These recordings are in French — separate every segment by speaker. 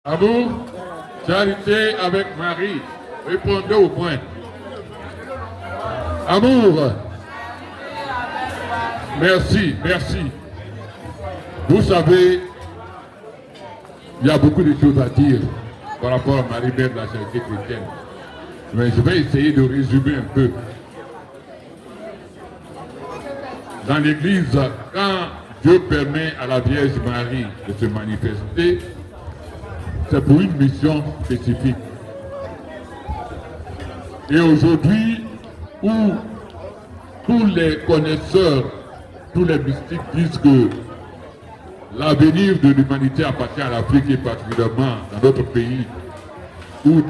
Speaker 1: Amour, charité avec Marie. Répondez au point. Amour. Merci, merci. Vous savez, il y a beaucoup de choses à dire par rapport à Marie-Mère de la Charité chrétienne. Mais je vais essayer de résumer un peu. Dans l'Église, quand Dieu permet à la Vierge Marie de se manifester, c'est pour une mission spécifique. Et aujourd'hui, où tous les connaisseurs, tous les mystiques disent que l'avenir de l'humanité appartient à l'Afrique et particulièrement dans notre pays, où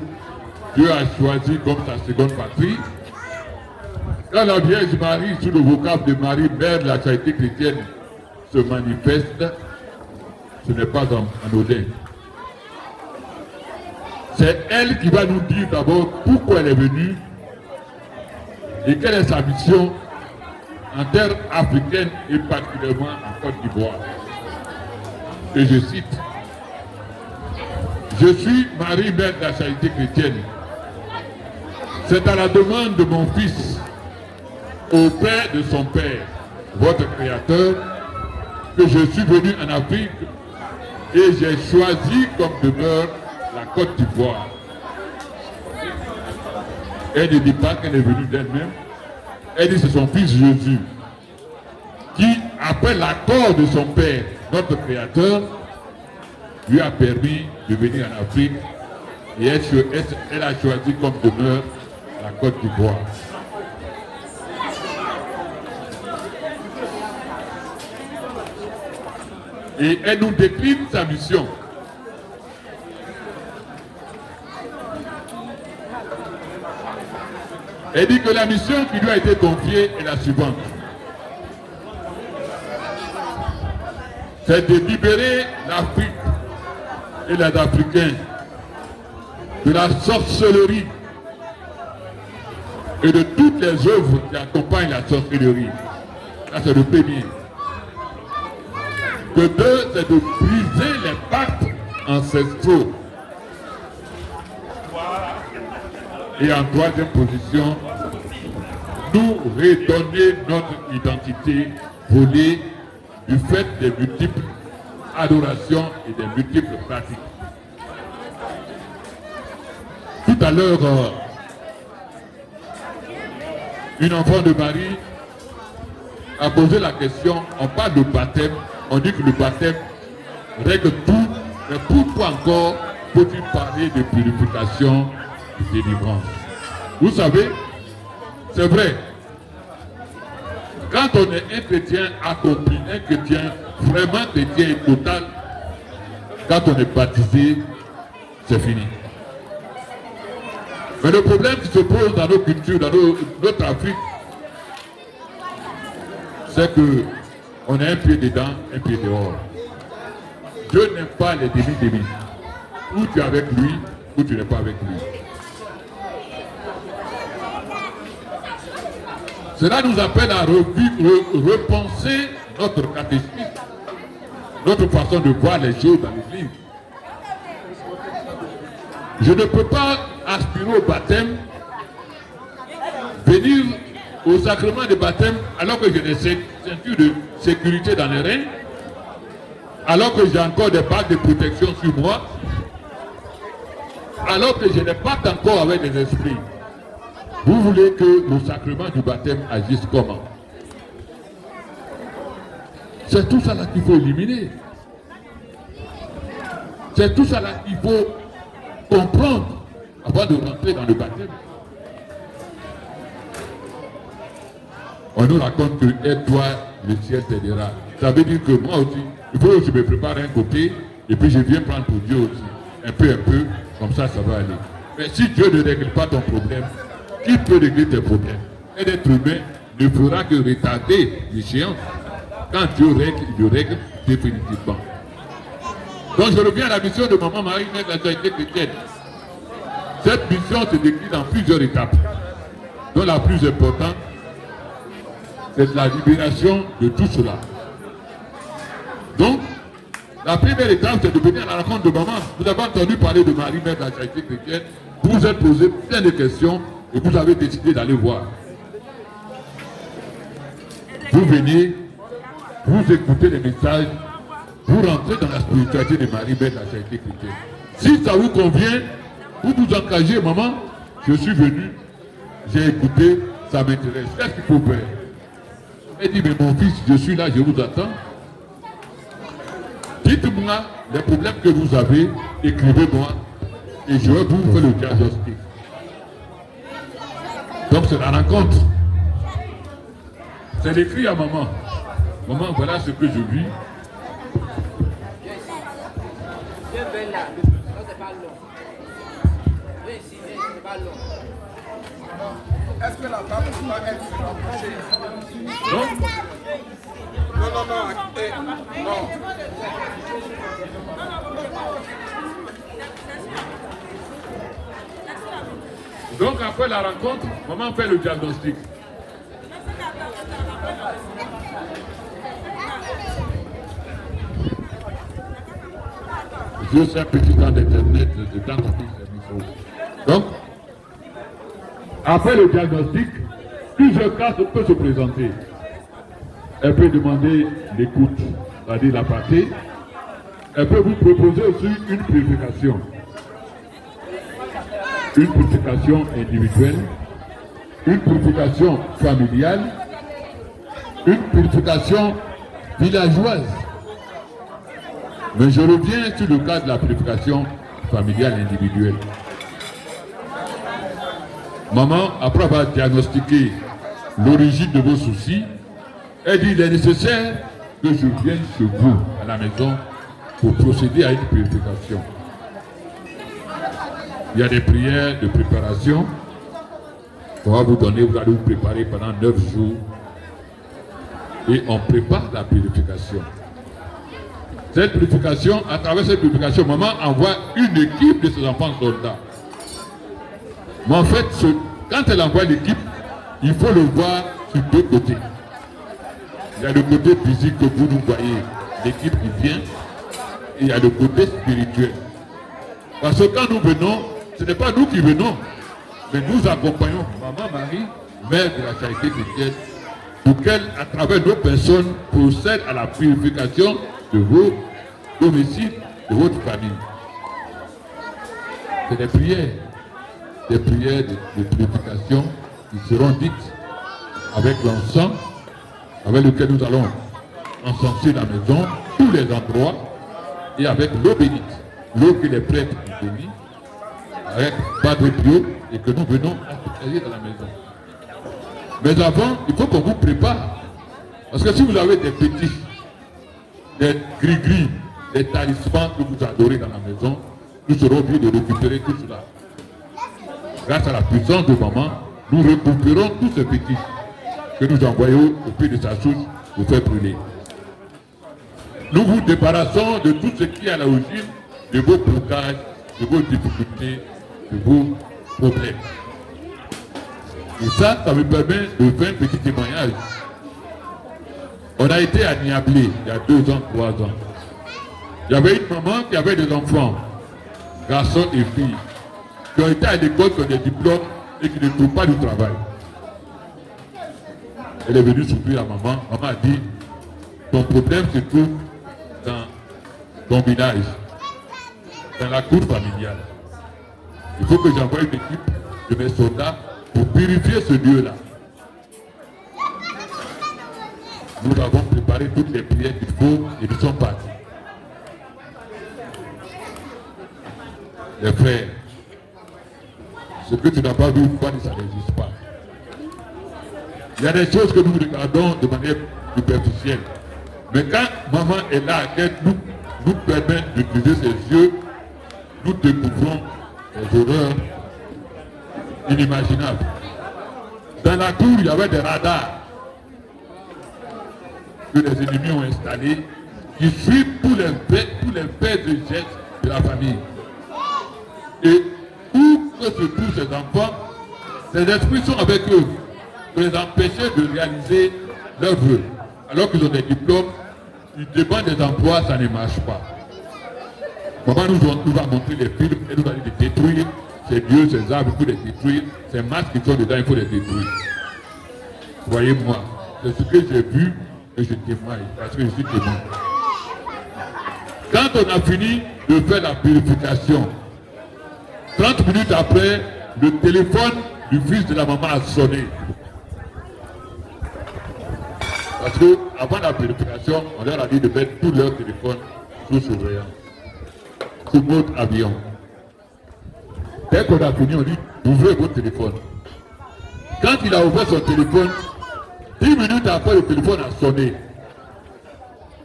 Speaker 1: Dieu a choisi comme sa seconde patrie, quand la Vierge Marie, sous le vocable de Marie, mère de la charité chrétienne, se manifeste, ce n'est pas anodin. C'est elle qui va nous dire d'abord pourquoi elle est venue et quelle est sa mission en terre africaine et particulièrement en Côte d'Ivoire. Et je cite, « Je suis Marie, mère de la charité chrétienne. C'est à la demande de mon fils, auprès de son père, votre créateur, que je suis venu en Afrique et j'ai choisi comme demeure la Côte d'Ivoire. » Elle ne dit pas qu'elle est venue d'elle-même. Elle dit que c'est son fils Jésus qui, après l'accord de son père, notre créateur, lui a permis de venir en Afrique et elle a choisi comme demeure la Côte d'Ivoire. Et elle nous décline sa mission. Elle dit que la mission qui lui a été confiée est la suivante. C'est de libérer l'Afrique et les Africains de la sorcellerie et de toutes les œuvres qui accompagnent la sorcellerie. Ça, c'est le premier. Que deux, c'est de briser les pactes ancestraux. Et en troisième position, nous redonner notre identité volée du fait des multiples adorations et des multiples pratiques. Tout à l'heure, une enfant de Marie a posé la question, on parle de baptême, on dit que le baptême règle tout, mais pourquoi encore faut-il parler de purification et de délivrance? Vous savez, c'est vrai, quand on est un chrétien accompli, un chrétien vraiment chrétien et total, quand on est baptisé, c'est fini. Mais le problème qui se pose dans nos cultures, dans notre Afrique, c'est que on a un pied dedans, un pied dehors. Dieu n'aime pas les demi-demi. Ou tu es avec lui, ou tu n'es pas avec lui. Cela nous appelle à repenser notre catéchisme, notre façon de voir les choses dans l'Église. Je ne peux pas aspirer au baptême, venir au sacrement de baptême alors que j'ai des ceintures de sécurité dans les reins, alors que j'ai encore des bagues de protection sur moi, alors que je n'ai pas encore avec les esprits. Vous voulez que le sacrement du baptême agisse comment? C'est tout ça là qu'il faut éliminer. C'est tout ça là qu'il faut comprendre avant de rentrer dans le baptême. On nous raconte que aide-toi, le ciel t'aidera. Ça veut dire que moi aussi, il faut que je me prépare un côté et puis je viens prendre pour Dieu aussi. Un peu, comme ça va aller. Mais si Dieu ne règle pas ton problème, qui peut régler tes problèmes? Un être humain ne fera que retarder l'échéance. Quand Dieu règle, il le règle définitivement. Donc je reviens à la mission de Maman Marie, mère de la charité chrétienne. Cette mission se décline en plusieurs étapes, dont la plus importante, c'est la libération de tout cela. Donc, La première étape, c'est de venir à la rencontre de maman. Vous avez entendu parler de Marie, mère de la charité chrétienne. Vous vous êtes posé plein de questions et vous avez décidé d'aller voir. Vous venez, vous écoutez les messages, vous rentrez dans la spiritualité de Marie, mère de la charité chrétienne. Si ça vous convient, vous vous engagez, maman, je suis venu, j'ai écouté, ça m'intéresse. Qu'est-ce qu'il faut faire? Elle dit, mais mon fils, je suis là, je vous attends. Dites-moi les problèmes que vous avez, écrivez-moi, et je vais vous faire le diagnostic. Donc c'est la rencontre. C'est l'écrit à maman. Maman, voilà ce que je vis.
Speaker 2: Est-ce que la table va être rapprochée?
Speaker 1: Non?
Speaker 2: Non.
Speaker 1: Donc après la rencontre, maman fait le diagnostic. Je sais un petit temps d'internet, de temps qu'on puisse. Donc, après le diagnostic, plusieurs cas peuvent se présenter. Elle peut demander l'écoute, c'est-à-dire la pratique. Elle peut vous proposer aussi une purification. Une purification individuelle, une purification familiale, une purification villageoise. Mais je reviens sur le cas de la purification familiale individuelle. Maman, après avoir diagnostiqué l'origine de vos soucis, elle dit il est nécessaire que je vienne chez vous à la maison pour procéder à une purification. Il y a des prières de préparation qu'on va vous donner, vous allez vous préparer pendant 9 jours et on prépare la purification. Cette purification, à travers cette purification, maman envoie une équipe de ses enfants soldats. Mais en fait, quand elle envoie l'équipe, il faut le voir sur deux côtés. Il y a le côté physique que vous nous voyez, l'équipe qui vient, et il y a le côté spirituel. Parce que quand nous venons, ce n'est pas nous qui venons, mais nous accompagnons Maman Marie, mère de la charité chrétienne, pour qu'elle, à travers nos personnes, procède à la purification de vos domiciles, de votre famille. C'est des prières de purification qui seront dites avec l'encens, avec lequel nous allons encenser la maison, tous les endroits, et avec l'eau bénite, l'eau que les prêtres ont bénie, avec Padre Pio, et que nous venons accueillir dans la maison. Mais avant, il faut qu'on vous prépare. Parce que si vous avez des petits, des gris-gris, des talismans que vous adorez dans la maison, nous serons obligés de récupérer tout cela. Grâce à la puissance de maman, nous récupérons tous ces petits que nous envoyons au pied de sa source pour faire brûler. Nous vous débarrassons de tout ce qui est à l'origine de vos blocages, de vos difficultés, de vos problèmes. Et ça me permet de faire un petit témoignage. On a été à Niablé il y a 2 ans, 3 ans. Il y avait une maman qui avait des enfants, garçons et filles, qui ont été à l'école, qui ont des diplômes et qui ne trouvent pas de travail. Elle est venue soutenir la maman. Maman a dit, ton problème se trouve dans ton village, dans la cour familiale. Il faut que j'envoie une équipe de mes soldats pour purifier ce lieu-là. Nous avons préparé toutes les prières qu'il faut et nous sommes partis. Les frères, ce que tu n'as pas vu, ça n'existe pas. Il y a des choses que nous regardons de manière superficielle. Mais quand maman est là, elle nous permet d'utiliser ses yeux, nous découvrons des horreurs inimaginables. Dans la cour, il y avait des radars que les ennemis ont installés qui suivent tous les faits et gestes de la famille. Et où que se trouvent ces enfants, ces esprits sont avec eux pour les empêcher de réaliser leurs vœux. Alors qu'ils ont des diplômes, ils demandent des emplois, ça ne marche pas. Maman nous va montrer les films et nous va dire de détruire ces dieux, ces arbres, il faut les détruire. Ces masques qui sont dedans, il faut les détruire. Voyez-moi, c'est ce que j'ai vu et je témoigne parce que je suis témoin. Quand on a fini de faire la purification, 30 minutes après, le téléphone du fils de la maman a sonné. Parce que avant la purification, on leur a dit de mettre tout leur téléphone sous surveillance, sous mode avion. Dès qu'on a fini, on dit ouvrez votre téléphone. Quand il a ouvert son téléphone, 10 minutes après, le téléphone a sonné.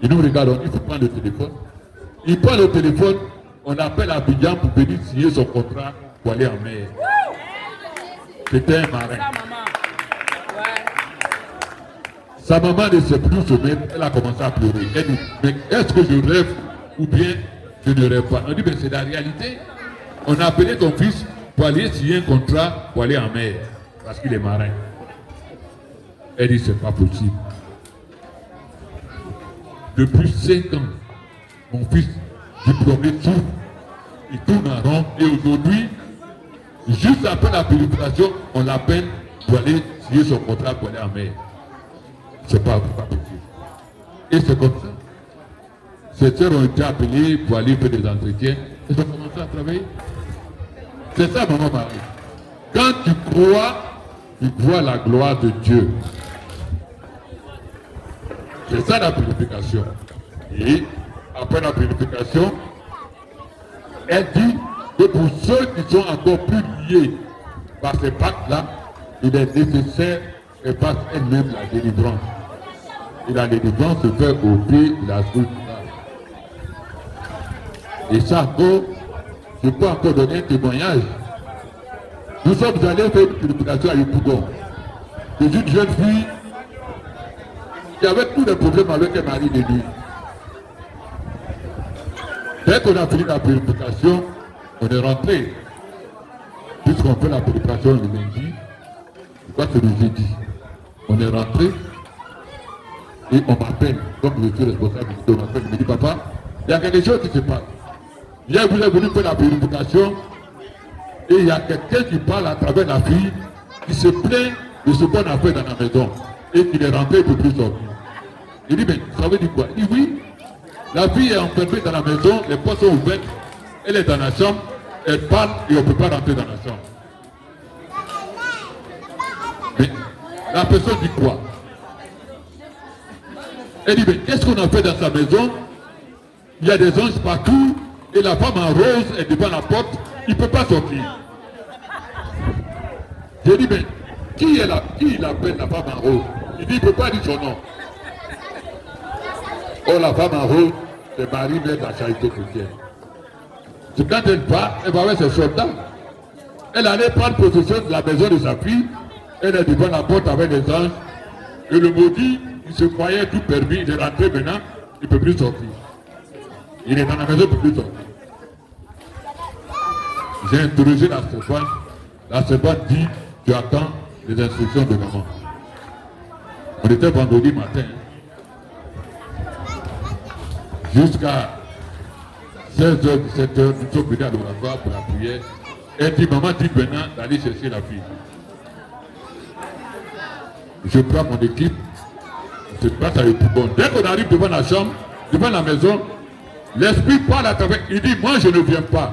Speaker 1: Il nous regarde, on dit il faut prendre le téléphone. Il prend le téléphone, on appelle Abidjan pour venir signer son contrat pour aller en mer. C'était un marin. Sa maman ne sait plus se mettre, elle a commencé à pleurer. Elle dit, mais est-ce que je rêve ou bien je ne rêve pas? On dit, mais c'est la réalité. On a appelé ton fils pour aller signer un contrat pour aller en mer, parce qu'il est marin. Elle dit, c'est pas possible. Depuis 5 ans, mon fils diplômé souffre, il tourne en rond et aujourd'hui, juste après la purification, on l'appelle pour aller signer son contrat pour aller en mer. C'est pas possible. Et c'est comme ça. Ces sœurs ont été appelées pour aller faire des entretiens. Elles ont commencé à travailler. C'est ça, maman Marie. Quand tu crois, tu vois la gloire de Dieu. C'est ça la purification. Et après la purification, elle dit que pour ceux qui sont encore plus liés par ces pactes-là, il est nécessaire qu'elle fasse elle-même la délivrance. Et la délivrance se fait au pied de la source. Et ça encore, je peux encore donner un témoignage. Nous sommes allés faire une purification à Yopougon. C'est une jeune fille qui avait tous les problèmes avec un mari de nuit. Dès qu'on a fini la purification, on est rentré. Puisqu'on fait la purification le lundi, je crois que c'est le jeudi. On est rentré et on m'appelle, comme je suis responsable, on m'appelle, il me dit, papa, il y a quelque chose qui se passe. Hier, vous êtes venu faire la purification et il y a quelqu'un qui parle à travers la fille qui se plaint de ce qu'on a fait dans la maison et qu'il est rentré, il ne peut plus sortir. Il dit, mais ça veut dire quoi? Il dit, oui, la fille est enfermée dans la maison, les portes sont ouvertes, elle est dans la chambre, elle parle et on ne peut pas rentrer dans la chambre. Mais la personne dit quoi? Elle dit, mais qu'est-ce qu'on a fait dans sa maison? Il y a des anges partout et la femme en rose est devant la porte, il ne peut pas sortir. J'ai dit, mais qui l'appelle la femme en rose? Il dit, il ne peut pas dire son nom. Oh, la femme en rose, c'est Marie, mère de la charité chrétienne. C'est quand elle part, elle va avec ses soldats. Elle allait prendre possession de la maison de sa fille. Elle est devant la porte avec les anges. Et le maudit, il se croyait tout permis. Il est rentré maintenant, il ne peut plus sortir. Il est dans la maison, il ne peut plus sortir. J'ai interrogé la servante. La servante dit, tu attends les instructions de maman. On était vendredi matin. Jusqu'à 16h, 17h, nous sommes venus à l'oratoire pour la prière. Elle dit, maman dit maintenant d'aller chercher la fille. Je prends mon équipe, je passe à Yopougon. Dès qu'on arrive devant la chambre, devant la maison, l'esprit parle à travers. Il dit, moi je ne viens pas.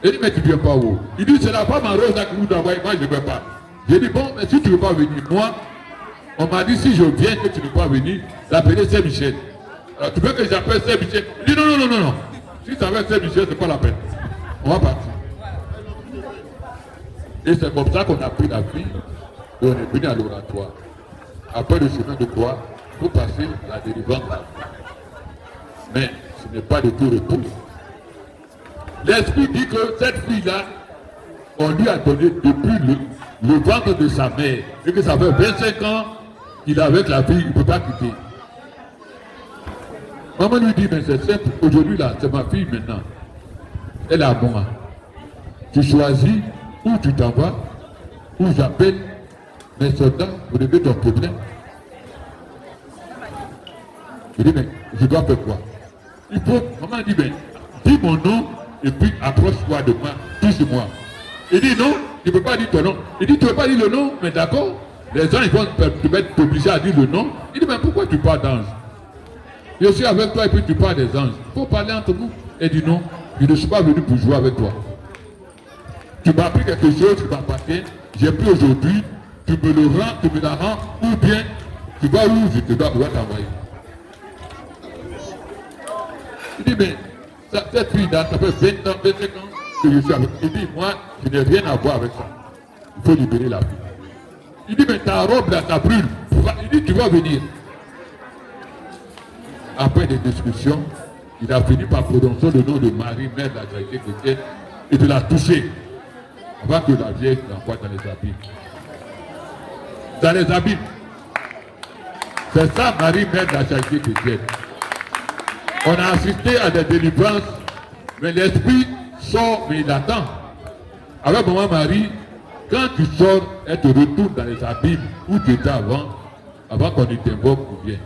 Speaker 1: Il dit, mais tu ne viens pas où? Il dit, c'est la femme en rose qui nous envoie, moi je ne viens pas. J'ai dit, bon, mais si tu ne veux pas venir, moi, on m'a dit, si je viens que tu ne veux pas venir, l'appeler Saint-Michel. Alors, tu veux que j'appelle Saint-Michel? Il dit, non. Si ça va Saint-Michel, c'est pas la peine. On va partir. Et c'est comme ça qu'on a pris la fille et on est venu à l'oratoire. Après le chemin de croix, pour passer la délivrance. Mais ce n'est pas de tout retour. L'esprit dit que cette fille-là, on lui a donné depuis le ventre de sa mère. Et que ça fait 25 ans qu'il est avec la fille, il ne peut pas quitter. Maman lui dit, mais c'est simple, aujourd'hui là, c'est ma fille maintenant. Elle est à moi. Tu choisis où tu t'envoies, où j'appelle mes soldats pour régler ton problème. Je dis, mais je dois faire quoi? Il faut, maman dit, mais dis mon nom et puis approche-toi de moi, touche-moi. Il dit non, tu ne peux pas dire ton nom. Il dit tu ne peux pas dire le nom, mais d'accord. Les gens ils vont te mettre obligés à dire le nom. Il dit mais pourquoi tu parles d'ange? Je suis avec toi et puis tu parles des anges. Il faut parler entre nous. Il dit non, je ne suis pas venu pour jouer avec toi. Tu m'as pris quelque chose qui m'appartient, j'ai pris aujourd'hui, tu me le rends, tu me la rends, ou bien tu vas où je te dois pouvoir t'envoyer. Il dit mais cette fille-là, ça fait 20 ans, 25 ans que je suis avec. Il dit moi, je n'ai rien à voir avec ça. Il faut libérer la fille. Il dit mais ta robe là, ça brûle. Il dit tu vas venir. Après des discussions, il a fini par prononcer le nom de Marie, mère de la charité chrétienne, et de la toucher. Avant que la vieille l'envoie dans les abîmes. Dans les abîmes. C'est ça, Marie, mère de la charité chrétienne. On a assisté à des délivrances, mais l'esprit sort, mais il attend. Avec maman Marie, quand tu sors, elle te retourne dans les abîmes où tu étais avant qu'on ne t'invoque ou bien.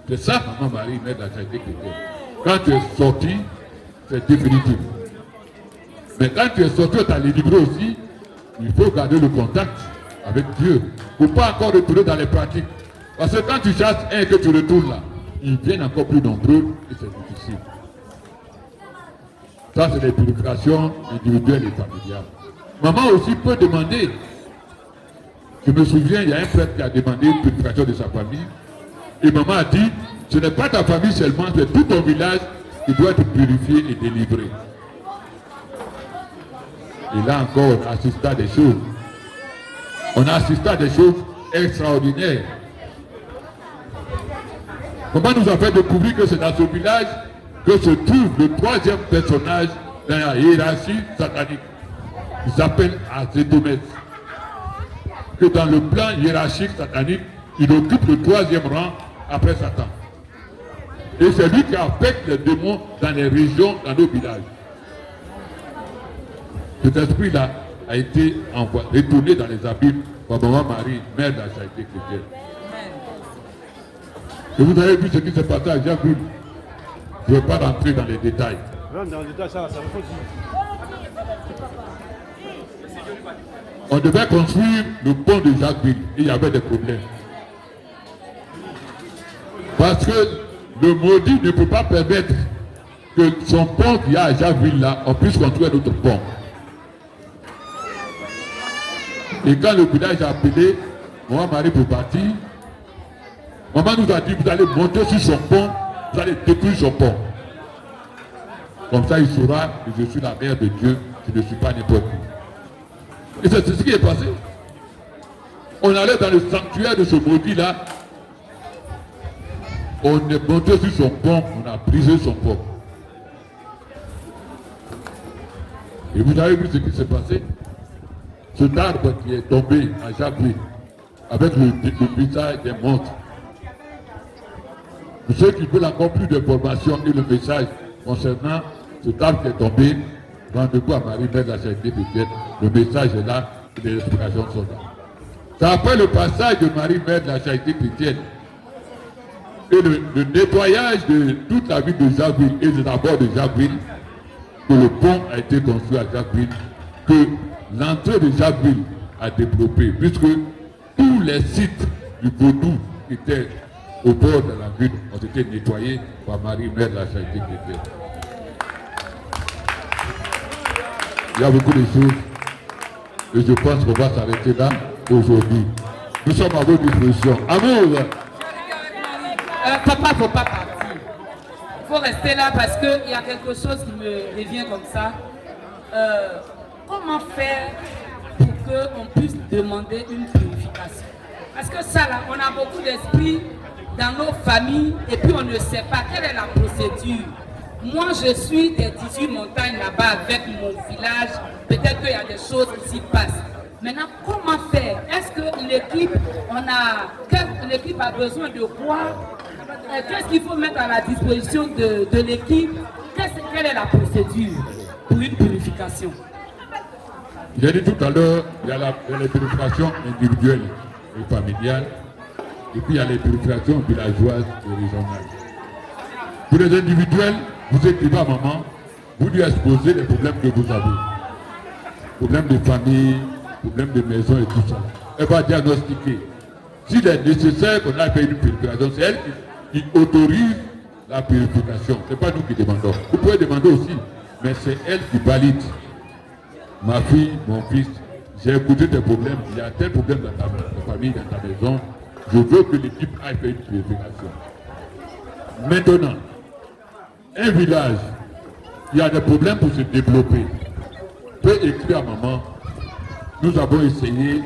Speaker 1: C'est ça, maman Marie, mère de la charité chrétienne. Quand tu es sorti, c'est définitif. Mais quand tu es sorti, tu as délivré aussi, il faut garder le contact avec Dieu. Pour ne pas encore retourner dans les pratiques. Parce que quand tu chasses un et que tu retournes là, ils viennent encore plus nombreux et c'est difficile. Ça, c'est les purifications individuelles et familiales. Maman aussi peut demander. Je me souviens, il y a un prêtre qui a demandé une purification de sa famille. Et maman a dit, ce n'est pas ta famille seulement, c'est tout ton village qui doit être purifié et délivré. Et là encore, on a assisté à des choses. On a assisté à des choses extraordinaires. Comment nous a fait découvrir que c'est dans ce village que se trouve le troisième personnage dans la hiérarchie satanique. Il s'appelle Azétomès. Que dans le plan hiérarchique satanique, il occupe le troisième rang après Satan. Et c'est lui qui affecte les démons dans les régions, dans nos villages. Cet esprit-là a été retourné dans les abîmes par maman Marie, mère de la charité chrétienne. Et vous avez vu ce qui s'est passé à Jacques. Je ne vais pas rentrer dans les détails.
Speaker 3: Dans les détails, ça me faut
Speaker 1: On devait construire le pont de Jacquesville et il y avait des problèmes. Parce que le maudit ne peut pas permettre que son pont qui a à Jacquesville là, on puisse construire notre pont. Et quand le village a appelé, maman Marie pour partir, maman nous a dit, vous allez monter sur son pont, vous allez détruire son pont. Comme ça il saura que je suis la mère de Dieu, je ne suis pas n'importe qui. Et c'est ce qui est passé. On allait dans le sanctuaire de ce maudit-là, on est monté sur son pont, on a brisé son pont. Et vous avez vu ce qui s'est passé? Cet arbre qui est tombé à Jacquesville, avec le visage des monstres. Pour ceux qui veulent encore plus d'informations et le message concernant cet arbre qui est tombé, rendez-vous à Marie, mère de la charité chrétienne. Le message est là et les explications sont là. C'est après le passage de Marie, mère de la charité chrétienne, et le nettoyage de toute la ville de Jacquesville et des abords de Jacquesville, que le pont a été construit à Jacquesville, que l'entrée de Jacquesville a développé, puisque tous les sites du vaudou qui étaient au bord de la ville ont été nettoyés par Marie, mère de la charité chrétienne. Il y a beaucoup de choses et je pense qu'on va s'arrêter là aujourd'hui. Nous sommes à votre disposition. Amour!
Speaker 4: Papa, il ne faut pas partir. Il faut rester là parce qu'il y a quelque chose qui me revient comme ça. Comment faire pour qu'on puisse demander une purification? Parce que ça là, on a beaucoup d'esprits dans nos familles et puis on ne sait pas quelle est la procédure. Moi je suis des 18 montagnes là-bas avec mon village, peut-être qu'il y a des choses qui s'y passent. Maintenant, comment faire? Est-ce que l'équipe, l'équipe a besoin de quoi? Qu'est-ce qu'il faut mettre à la disposition de l'équipe? Quelle est la procédure pour une purification?
Speaker 1: J'ai dit tout à l'heure, il y a les purifications individuelles et familiales, et puis il y a les purifications villageoises et régionales. Pour les individuels, vous écrivez à maman, vous lui exposez les problèmes que vous avez. Problèmes de famille, problèmes de maison et tout ça. Elle va diagnostiquer. S'il est nécessaire qu'on aille faire une purification, c'est elle qui autorise la purification. Ce n'est pas nous qui demandons. Vous pouvez demander aussi, mais c'est elle qui valide. Ma fille, mon fils, j'ai écouté tes problèmes, il y a tel problème dans ta famille, dans ta maison. Je veux que l'équipe aille faire une purification. Maintenant, un village, il y a des problèmes pour se développer. Peut écrire à maman, nous avons essayé,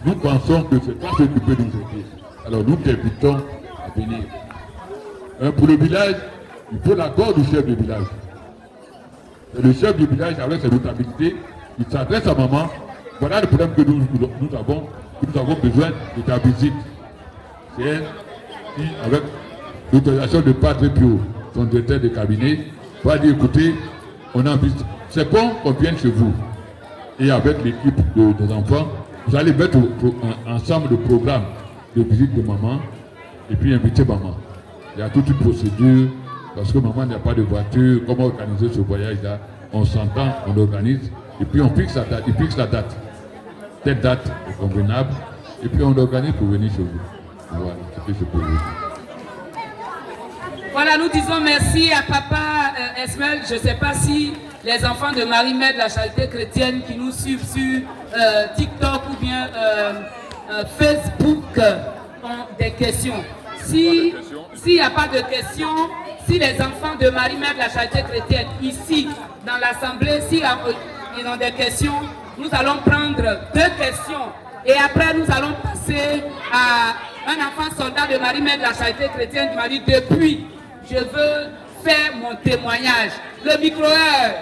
Speaker 1: nous pensons que c'est pas ce qui peut nous aider. Alors nous t'invitons à venir. Pour le village, il faut l'accord du chef du village. Et le chef du village, avec ses notabilités, il s'adresse à maman. Voilà le problème que nous avons besoin de ta visite. C'est elle qui, avec l'autorisation de Padre Pio, son directeur de cabinet, va dire écoutez, on a envie. C'est bon qu'on vienne chez vous. Et avec l'équipe des enfants, vous allez mettre ensemble le programme de visite de maman et puis inviter maman. Il y a toute une procédure, parce que maman n'a pas de voiture, comment organiser ce voyage-là. On s'entend, on organise, et puis on fixe la date. Il fixe la date. Telle date est convenable, et puis on organise pour venir chez vous. Voilà, c'est ce que je peux vous dire.
Speaker 4: Voilà, nous disons merci à papa Esmel. Je ne sais pas si les enfants de Marie-Mère de la Charité Chrétienne qui nous suivent sur TikTok ou bien Facebook ont des questions. S'il n'y a pas de questions, si les enfants de Marie-Mère de la Charité Chrétienne ici dans l'Assemblée, s'ils ont des questions, nous allons prendre 2 questions et après nous allons passer à un enfant soldat de Marie-Mère de la Charité Chrétienne qui m'a dit depuis, je veux faire mon témoignage. Le micro-heure.